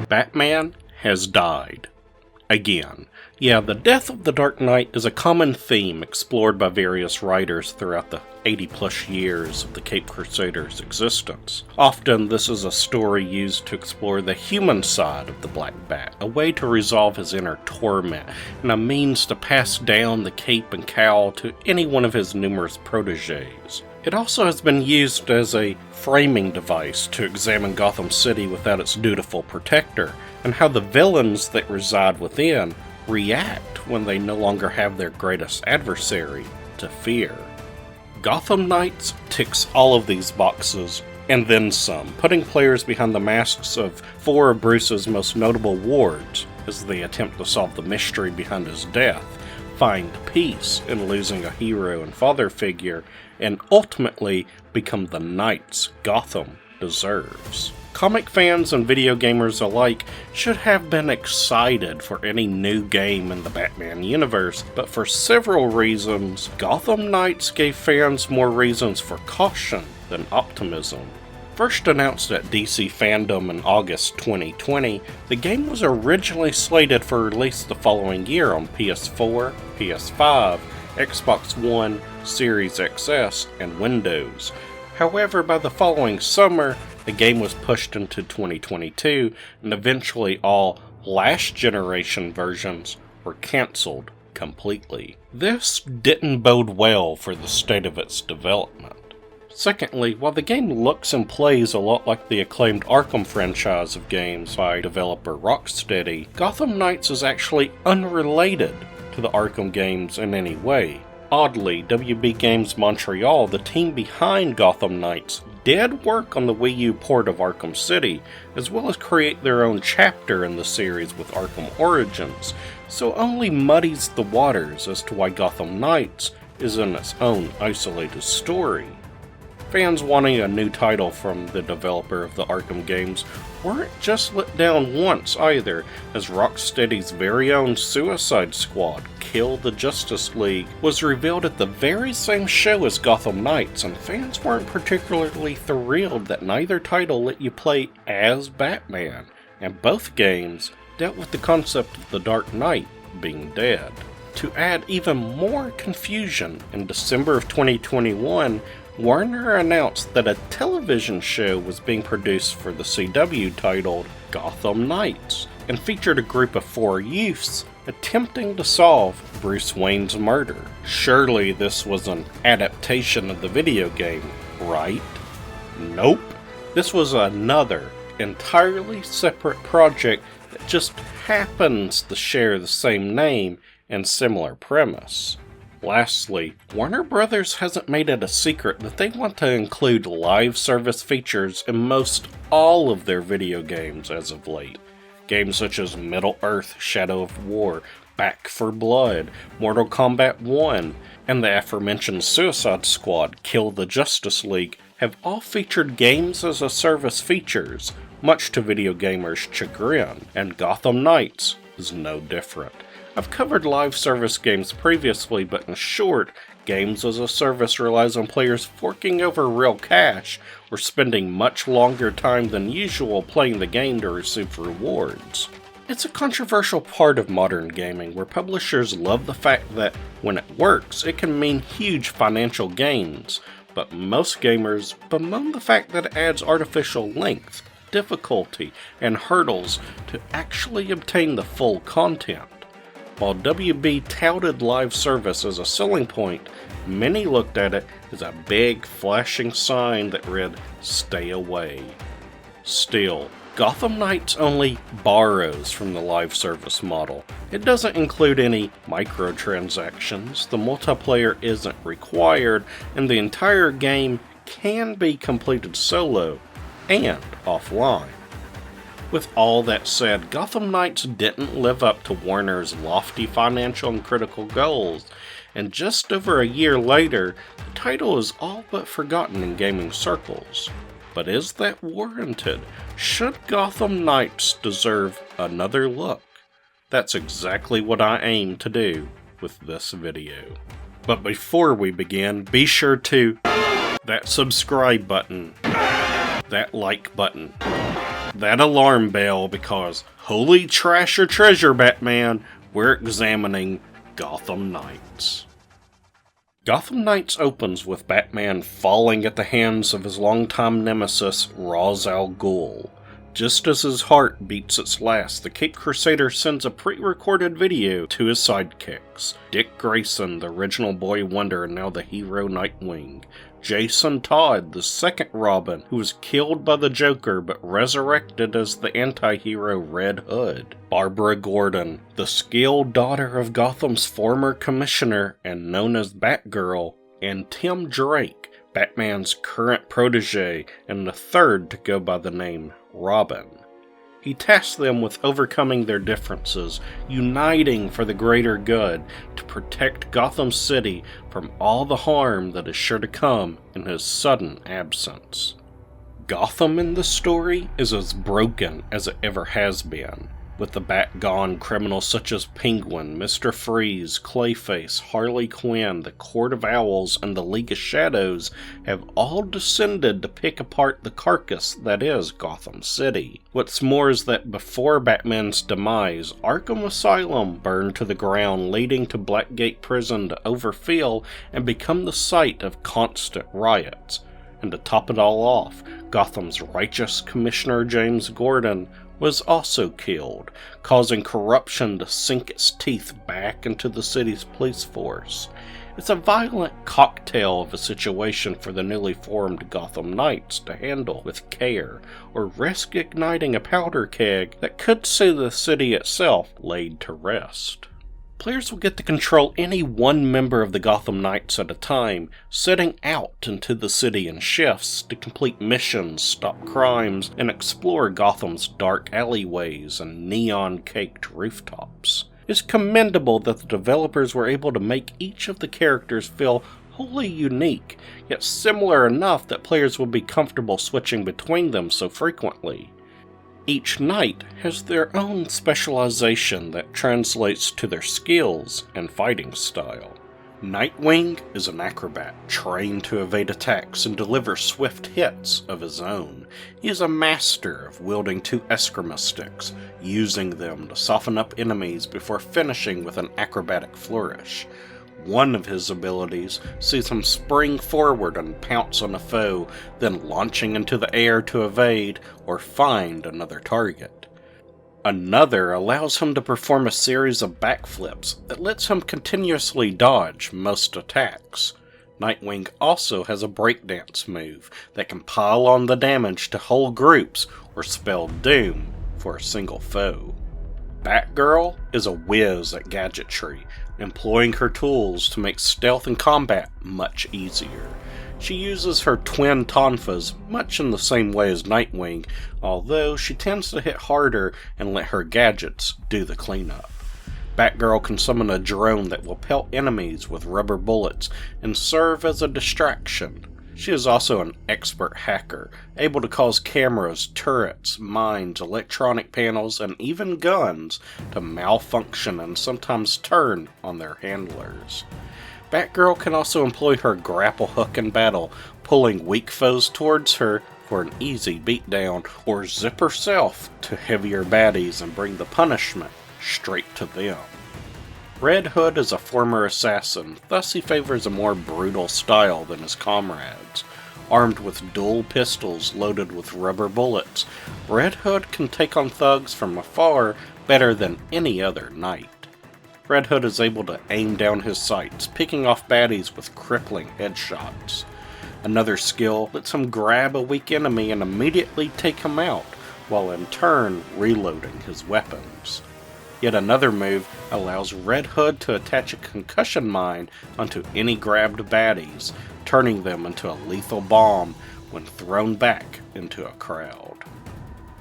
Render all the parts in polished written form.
Batman has died. Again. Yeah, the death of the Dark Knight is a common theme explored by various writers throughout the 80-plus years of the Caped Crusaders' existence. Often, this is a story used to explore the human side of the Black Bat, a way to resolve his inner torment, and a means to pass down the cape and cowl to any one of his numerous protégés. It also has been used as a framing device to examine Gotham City without its dutiful protector, and how the villains that reside within react when they no longer have their greatest adversary to fear. Gotham Knights ticks all of these boxes, and then some, putting players behind the masks of four of Bruce's most notable wards as they attempt to solve the mystery behind his death, find peace in losing a hero and father figure, and ultimately become the knights Gotham deserves. Comic fans and video gamers alike should have been excited for any new game in the Batman universe, but for several reasons, Gotham Knights gave fans more reasons for caution than optimism. First announced at DC Fandom in August 2020, the game was originally slated for release the following year on PS4, PS5, Xbox One, Series XS, and Windows. However, by the following summer, the game was pushed into 2022, and eventually all last-generation versions were cancelled completely. This didn't bode well for the state of its development. Secondly, while the game looks and plays a lot like the acclaimed Arkham franchise of games by developer Rocksteady, Gotham Knights is actually unrelated to the Arkham games in any way. Oddly, WB Games Montreal, the team behind Gotham Knights, did work on the Wii U port of Arkham City, as well as create their own chapter in the series with Arkham Origins, so only muddies the waters as to why Gotham Knights is in its own isolated story. Fans wanting a new title from the developer of the Arkham games weren't just let down once either, as Rocksteady's very own Suicide Squad, Kill the Justice League, was revealed at the very same show as Gotham Knights, and fans weren't particularly thrilled that neither title let you play as Batman, and both games dealt with the concept of the Dark Knight being dead. To add even more confusion, in December of 2021, Warner announced that a television show was being produced for the CW titled Gotham Knights, and featured a group of four youths attempting to solve Bruce Wayne's murder. Surely this was an adaptation of the video game, right? Nope. This was another entirely separate project that just happens to share the same name and similar premise. Lastly, Warner Bros. Hasn't made it a secret that they want to include live service features in most all of their video games as of late. Games such as Middle-earth: Shadow of War, Back 4 Blood, Mortal Kombat 1, and the aforementioned Suicide Squad, Kill the Justice League have all featured games as a service features, much to video gamers' chagrin, and Gotham Knights is no different. I've covered live service games previously, but in short, games as a service relies on players forking over real cash or spending much longer time than usual playing the game to receive rewards. It's a controversial part of modern gaming where publishers love the fact that when it works, it can mean huge financial gains, but most gamers bemoan the fact that it adds artificial length, difficulty, and hurdles to actually obtain the full content. While WB touted live service as a selling point, many looked at it as a big flashing sign that read, "Stay away." Still, Gotham Knights only borrows from the live service model. It doesn't include any microtransactions, the multiplayer isn't required, and the entire game can be completed solo and offline. With all that said, Gotham Knights didn't live up to Warner's lofty financial and critical goals, and just over a year later, the title is all but forgotten in gaming circles. But is that warranted? Should Gotham Knights deserve another look? That's exactly what I aim to do with this video. But before we begin, be sure to that subscribe button, that like button, that alarm bell because, holy trash or treasure, Batman, we're examining Gotham Knights. Gotham Knights opens with Batman falling at the hands of his longtime nemesis, Ra's al Ghul. Just as his heart beats its last, the Caped Crusader sends a pre-recorded video to his sidekicks. Dick Grayson, the original Boy Wonder and now the hero Nightwing. Jason Todd, the second Robin, who was killed by the Joker but resurrected as the anti-hero Red Hood. Barbara Gordon, the skilled daughter of Gotham's former commissioner and known as Batgirl. And Tim Drake, Batman's current protege and the third to go by the name Robin. He tasks them with overcoming their differences, uniting for the greater good, to protect Gotham City from all the harm that is sure to come in his sudden absence. Gotham in the story is as broken as it ever has been. With the bat-gone criminals such as Penguin, Mr. Freeze, Clayface, Harley Quinn, the Court of Owls, and the League of Shadows have all descended to pick apart the carcass that is Gotham City. What's more is that before Batman's demise, Arkham Asylum burned to the ground, leading to Blackgate Prison to overfill and become the site of constant riots. And to top it all off, Gotham's righteous Commissioner James Gordon was also killed, causing corruption to sink its teeth back into the city's police force. It's a violent cocktail of a situation for the newly formed Gotham Knights to handle with care, or risk igniting a powder keg that could see the city itself laid to rest. Players will get to control any one member of the Gotham Knights at a time, setting out into the city in shifts to complete missions, stop crimes, and explore Gotham's dark alleyways and neon-caked rooftops. It's commendable that the developers were able to make each of the characters feel wholly unique, yet similar enough that players will be comfortable switching between them so frequently. Each knight has their own specialization that translates to their skills and fighting style. Nightwing is an acrobat, trained to evade attacks and deliver swift hits of his own. He is a master of wielding two eskrima sticks, using them to soften up enemies before finishing with an acrobatic flourish. One of his abilities sees him spring forward and pounce on a foe, then launching into the air to evade or find another target. Another allows him to perform a series of backflips that lets him continuously dodge most attacks. Nightwing also has a breakdance move that can pile on the damage to whole groups or spell doom for a single foe. Batgirl is a whiz at gadgetry, employing her tools to make stealth and combat much easier. She uses her twin tonfas much in the same way as Nightwing, although she tends to hit harder and let her gadgets do the cleanup. Batgirl can summon a drone that will pelt enemies with rubber bullets and serve as a distraction. She is also an expert hacker, able to cause cameras, turrets, mines, electronic panels, and even guns to malfunction and sometimes turn on their handlers. Batgirl can also employ her grapple hook in battle, pulling weak foes towards her for an easy beatdown, or zip herself to heavier baddies and bring the punishment straight to them. Red Hood is a former assassin, thus he favors a more brutal style than his comrades. Armed with dual pistols loaded with rubber bullets, Red Hood can take on thugs from afar better than any other knight. Red Hood is able to aim down his sights, picking off baddies with crippling headshots. Another skill lets him grab a weak enemy and immediately take him out, while in turn reloading his weapons. Yet another move allows Red Hood to attach a concussion mine onto any grabbed baddies, turning them into a lethal bomb when thrown back into a crowd.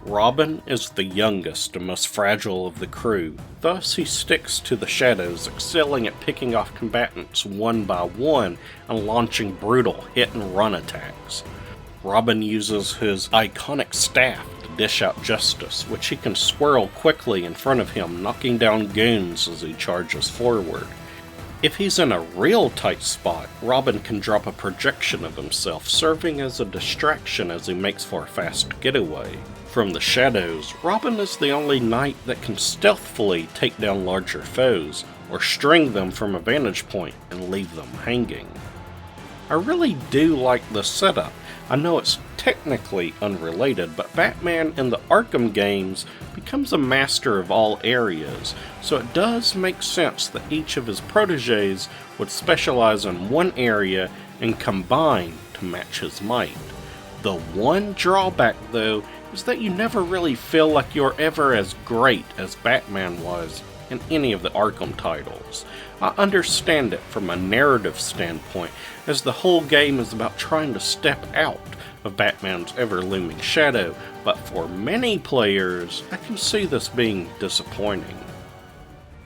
Robin is the youngest and most fragile of the crew, thus he sticks to the shadows, excelling at picking off combatants one by one and launching brutal hit-and-run attacks. Robin uses his iconic staff to dish out justice, which he can swirl quickly in front of him, knocking down goons as he charges forward. If he's in a real tight spot, Robin can drop a projection of himself, serving as a distraction as he makes for a fast getaway. From the shadows, Robin is the only knight that can stealthily take down larger foes, or string them from a vantage point and leave them hanging. I really do like the setup. I know it's technically unrelated, but Batman in the Arkham games becomes a master of all areas, so it does make sense that each of his proteges would specialize in one area and combine to match his might. The one drawback, though, is that you never really feel like you're ever as great as Batman was in any of the Arkham titles. I understand it from a narrative standpoint, as the whole game is about trying to step out of Batman's ever-looming shadow, but for many players, I can see this being disappointing.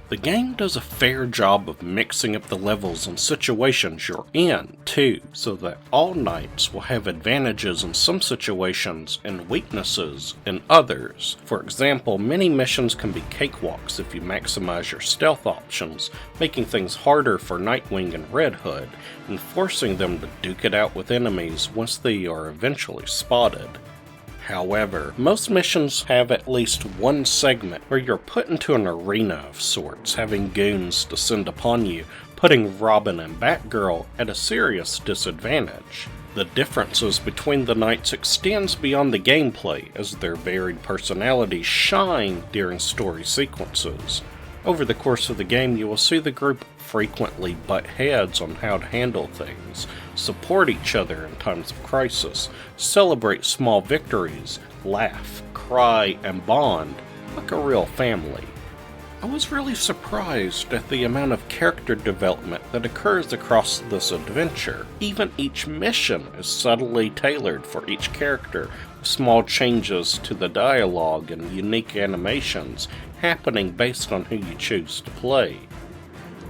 The game does a fair job of mixing up the levels and situations you're in, too, so that all knights will have advantages in some situations and weaknesses in others. For example, many missions can be cakewalks if you maximize your stealth options, making things harder for Nightwing and Red Hood, and forcing them to duke it out with enemies once they are eventually spotted. However, most missions have at least one segment where you're put into an arena of sorts, having goons descend upon you, putting Robin and Batgirl at a serious disadvantage. The differences between the knights extends beyond the gameplay, as their varied personalities shine during story sequences. Over the course of the game, you will see the group frequently butt heads on how to handle things, support each other in times of crisis, celebrate small victories, laugh, cry, and bond like a real family. I was really surprised at the amount of character development that occurs across this adventure. Even each mission is subtly tailored for each character, with small changes to the dialogue and unique animations happening based on who you choose to play.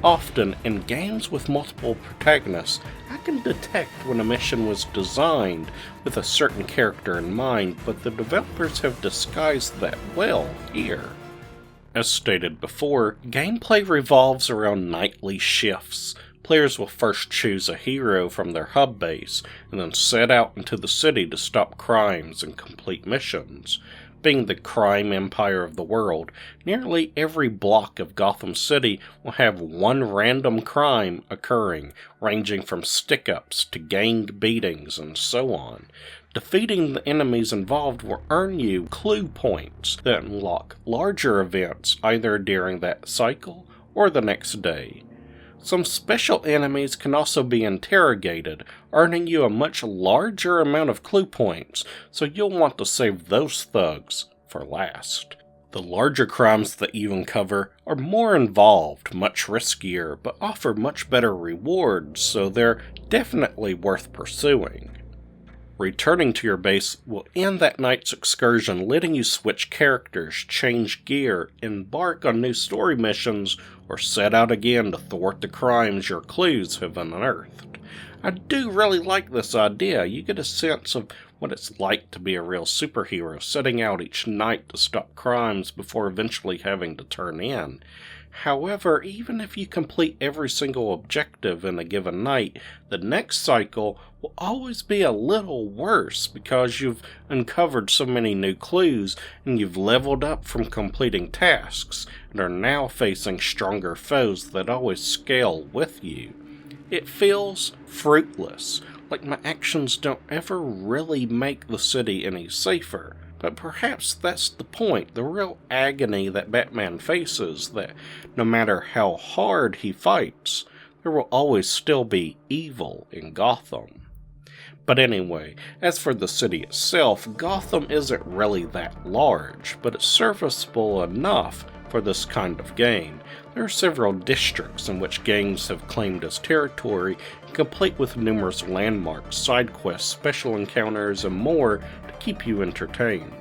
Often, in games with multiple protagonists, I can detect when a mission was designed with a certain character in mind, but the developers have disguised that well here. As stated before, gameplay revolves around nightly shifts. Players will first choose a hero from their hub base, and then set out into the city to stop crimes and complete missions. Being the crime empire of the world, nearly every block of Gotham City will have one random crime occurring, ranging from stick-ups to gang beatings and so on. Defeating the enemies involved will earn you clue points that unlock larger events either during that cycle or the next day. Some special enemies can also be interrogated, earning you a much larger amount of clue points, so you'll want to save those thugs for last. The larger crimes that you uncover are more involved, much riskier, but offer much better rewards, so they're definitely worth pursuing. Returning to your base will end that night's excursion, letting you switch characters, change gear, embark on new story missions, or set out again to thwart the crimes your clues have unearthed. I do really like this idea. You get a sense of what it's like to be a real superhero, setting out each night to stop crimes before eventually having to turn in. However, even if you complete every single objective in a given night, the next cycle will always be a little worse because you've uncovered so many new clues and you've leveled up from completing tasks and are now facing stronger foes that always scale with you. It feels fruitless, like my actions don't ever really make the city any safer. But perhaps that's the point, the real agony that Batman faces, that no matter how hard he fights, there will always still be evil in Gotham. But anyway, as for the city itself, Gotham isn't really that large, but it's serviceable enough for this kind of game. There are several districts in which gangs have claimed as territory, complete with numerous landmarks, side quests, special encounters, and more to keep you entertained.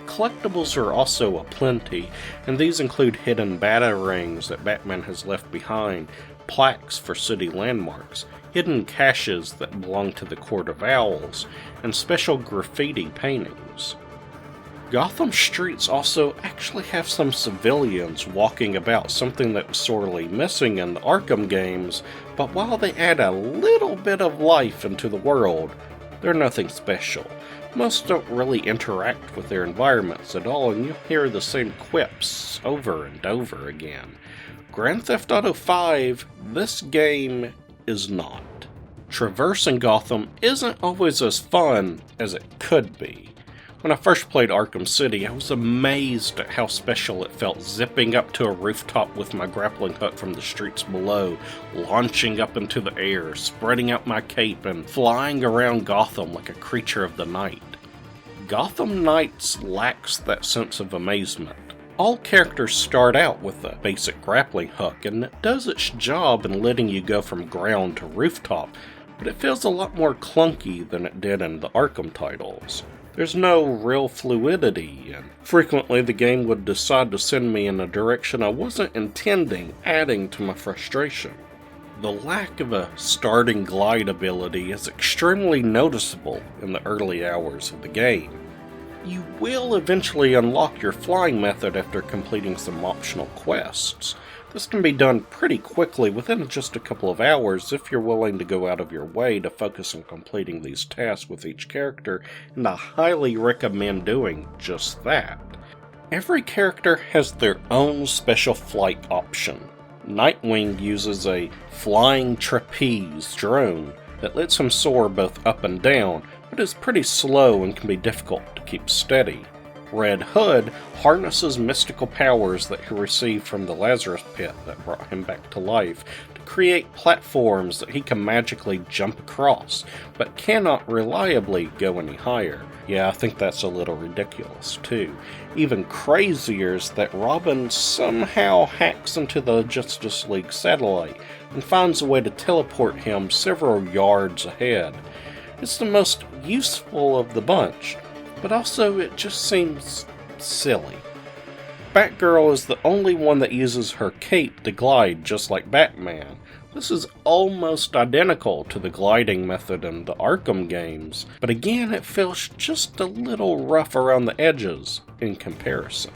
Collectibles are also aplenty, and these include hidden batarangs that Batman has left behind, plaques for city landmarks, hidden caches that belong to the Court of Owls, and special graffiti paintings. Gotham streets also actually have some civilians walking about, something that was sorely missing in the Arkham games, but while they add a little bit of life into the world, they're nothing special. Most don't really interact with their environments at all, and you'll hear the same quips over and over again. Grand Theft Auto V, this game is not. Traversing Gotham isn't always as fun as it could be. When I first played Arkham City, I was amazed at how special it felt zipping up to a rooftop with my grappling hook from the streets below, launching up into the air, spreading out my cape, and flying around Gotham like a creature of the night. Gotham Knights lacks that sense of amazement. All characters start out with a basic grappling hook, and it does its job in letting you go from ground to rooftop, but it feels a lot more clunky than it did in the Arkham titles. There's no real fluidity, and frequently the game would decide to send me in a direction I wasn't intending, adding to my frustration. The lack of a starting glide ability is extremely noticeable in the early hours of the game. You will eventually unlock your flying method after completing some optional quests. This can be done pretty quickly within just a couple of hours if you're willing to go out of your way to focus on completing these tasks with each character, and I highly recommend doing just that. Every character has their own special flight option. Nightwing uses a flying trapeze drone that lets him soar both up and down, but is pretty slow and can be difficult to keep steady. Red Hood harnesses mystical powers that he received from the Lazarus Pit that brought him back to life to create platforms that he can magically jump across, but cannot reliably go any higher. Yeah, I think that's a little ridiculous too. Even crazier is that Robin somehow hacks into the Justice League satellite and finds a way to teleport him several yards ahead. It's the most useful of the bunch, but also it just seems silly. Batgirl is the only one that uses her cape to glide just like Batman. This is almost identical to the gliding method in the Arkham games, but again it feels just a little rough around the edges in comparison.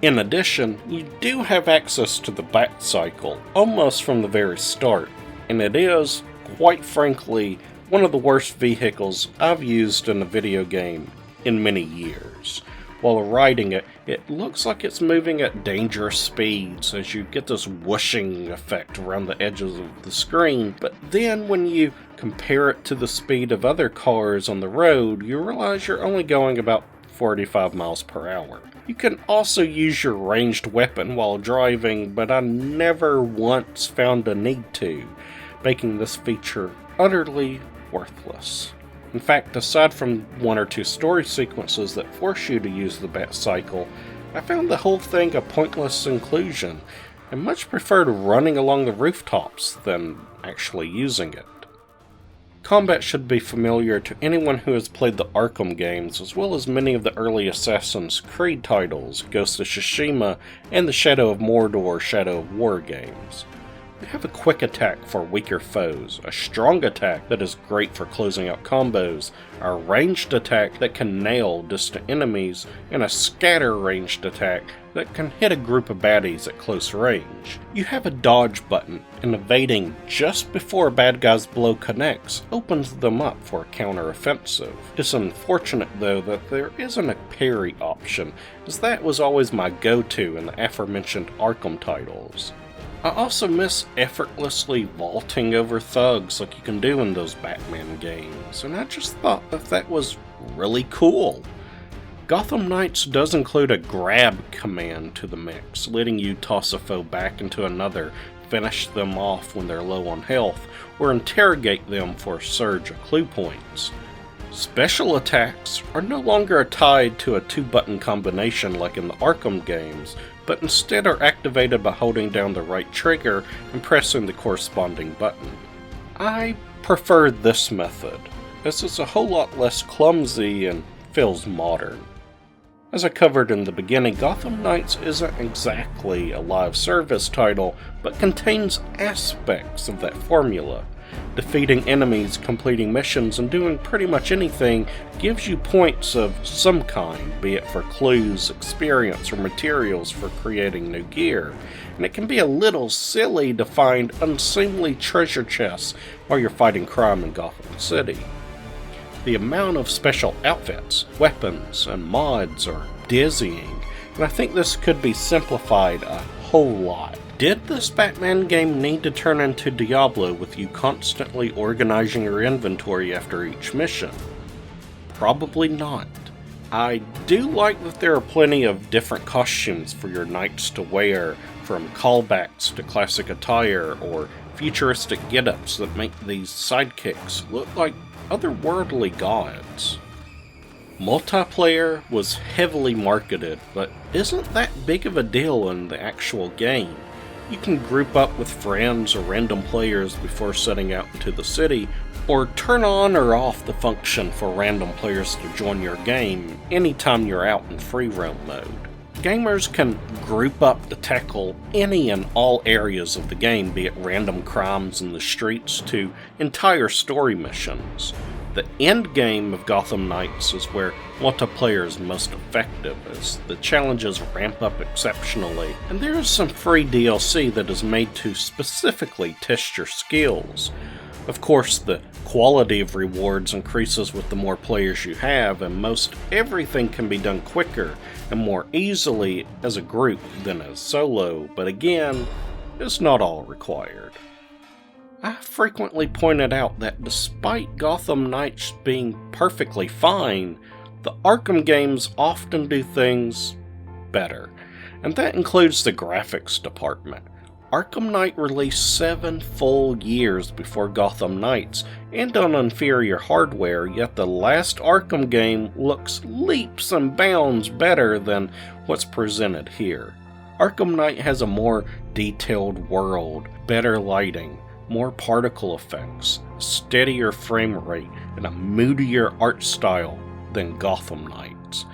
In addition, you do have access to the Bat-Cycle almost from the very start, and it is, quite frankly, one of the worst vehicles I've used in a video game in many years. While riding it, it looks like it's moving at dangerous speeds as you get this whooshing effect around the edges of the screen, but then when you compare it to the speed of other cars on the road, you realize you're only going about 45 miles per hour. You can also use your ranged weapon while driving, but I never once found a need to, making this feature utterly worthless. In fact, aside from one or two story sequences that force you to use the Bat-Cycle, I found the whole thing a pointless inclusion, and much preferred running along the rooftops than actually using it. Combat should be familiar to anyone who has played the Arkham games, as well as many of the early Assassin's Creed titles, Ghost of Tsushima, and the Shadow of Mordor Shadow of War games. You have a quick attack for weaker foes, a strong attack that is great for closing out combos, a ranged attack that can nail distant enemies, and a scatter ranged attack that can hit a group of baddies at close range. You have a dodge button, and evading just before a bad guy's blow connects opens them up for a counter-offensive. It's unfortunate though that there isn't a parry option, as that was always my go-to in the aforementioned Arkham titles. I also miss effortlessly vaulting over thugs like you can do in those Batman games, and I just thought that was really cool. Gotham Knights does include a grab command to the mix, letting you toss a foe back into another, finish them off when they're low on health, or interrogate them for a surge of clue points. Special attacks are no longer tied to a 2-button combination like in the Arkham games, but instead are activated by holding down the right trigger and pressing the corresponding button. I prefer this method, as it's a whole lot less clumsy and feels modern. As I covered in the beginning, Gotham Knights isn't exactly a live service title, but contains aspects of that formula. Defeating enemies, completing missions, and doing pretty much anything gives you points of some kind, be it for clues, experience, or materials for creating new gear. And it can be a little silly to find unseemly treasure chests while you're fighting crime in Gotham City. The amount of special outfits, weapons, and mods are dizzying, and I think this could be simplified a whole lot. Did this Batman game need to turn into Diablo with you constantly organizing your inventory after each mission? Probably not. I do like that there are plenty of different costumes for your knights to wear, from callbacks to classic attire or futuristic get-ups that make these sidekicks look like otherworldly gods. Multiplayer was heavily marketed, but isn't that big of a deal in the actual game. You can group up with friends or random players before setting out into the city, or turn on or off the function for random players to join your game anytime you're out in free roam mode. Gamers can group up to tackle any and all areas of the game, be it random crimes in the streets to entire story missions. The end game of Gotham Knights is where multiplayer is most effective, as the challenges ramp up exceptionally, and there is some free DLC that is made to specifically test your skills. Of course, the quality of rewards increases with the more players you have, and most everything can be done quicker and more easily as a group than as solo, but again, it's not all required. I frequently pointed out that despite Gotham Knights being perfectly fine, the Arkham games often do things better, and that includes the graphics department. Arkham Knight released 7 full years before Gotham Knights, and on inferior hardware, yet the last Arkham game looks leaps and bounds better than what's presented here. Arkham Knight has a more detailed world, better lighting, more particle effects, steadier frame rate, and a moodier art style than Gotham Knights.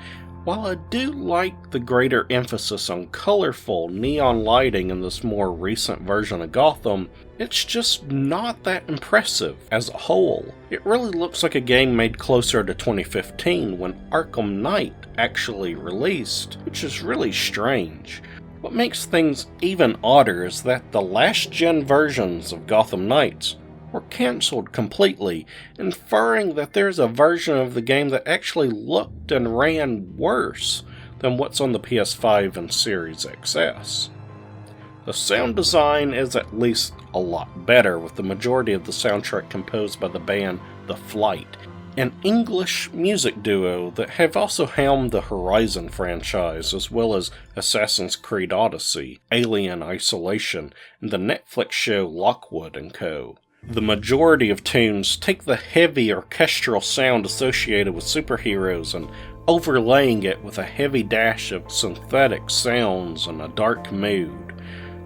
While I do like the greater emphasis on colorful neon lighting in this more recent version of Gotham, it's just not that impressive as a whole. It really looks like a game made closer to 2015 when Arkham Knight actually released, which is really strange. What makes things even odder is that the last-gen versions of Gotham Knights were cancelled completely, inferring that there's a version of the game that actually looked and ran worse than what's on the PS5 and Series XS. The sound design is at least a lot better, with the majority of the soundtrack composed by the band The Flight, an English music duo that have also helmed the Horizon franchise, as well as Assassin's Creed Odyssey, Alien Isolation, and the Netflix show Lockwood & Co. The majority of tunes take the heavy orchestral sound associated with superheroes and overlaying it with a heavy dash of synthetic sounds and a dark mood.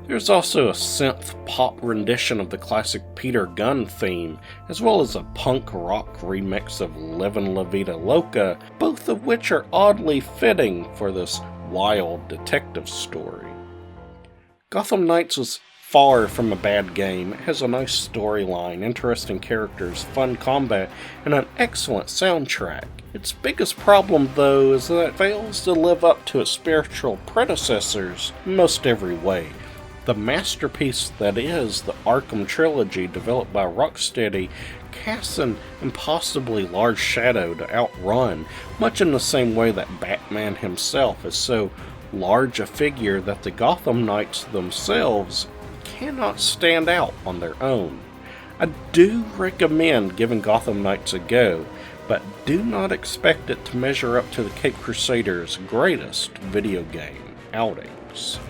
There's also a synth pop rendition of the classic Peter Gunn theme, as well as a punk rock remix of Livin' La Vida Loca, both of which are oddly fitting for this wild detective story. Gotham Knights is far from a bad game. It has a nice storyline, interesting characters, fun combat, and an excellent soundtrack. Its biggest problem, though, is that it fails to live up to its spiritual predecessors in most every way. The masterpiece that is the Arkham trilogy, developed by Rocksteady, casts an impossibly large shadow to outrun, much in the same way that Batman himself is so large a figure that the Gotham Knights themselves cannot stand out on their own. I do recommend giving Gotham Knights a go, but do not expect it to measure up to the Cape Crusaders' greatest video game outings.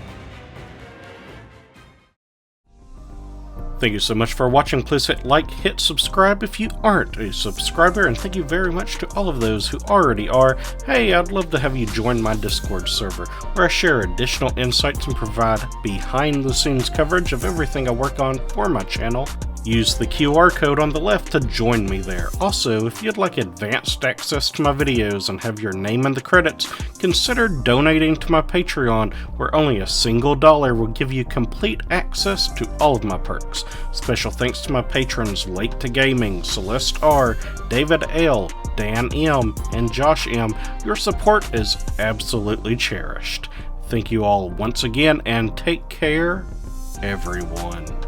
Thank you so much for watching. Please hit like, hit subscribe if you aren't a subscriber, and thank you very much to all of those who already are. Hey, I'd love to have you join my Discord server, where I share additional insights and provide behind-the-scenes coverage of everything I work on for my channel Use the QR code on the left to join me there. Also, if you'd like advanced access to my videos and have your name in the credits, consider donating to my Patreon, where only a single dollar will give you complete access to all of my perks. Special thanks to my patrons Late to Gaming, Celeste R, David L, Dan M, and Josh M. Your support is absolutely cherished. Thank you all once again, and take care, everyone.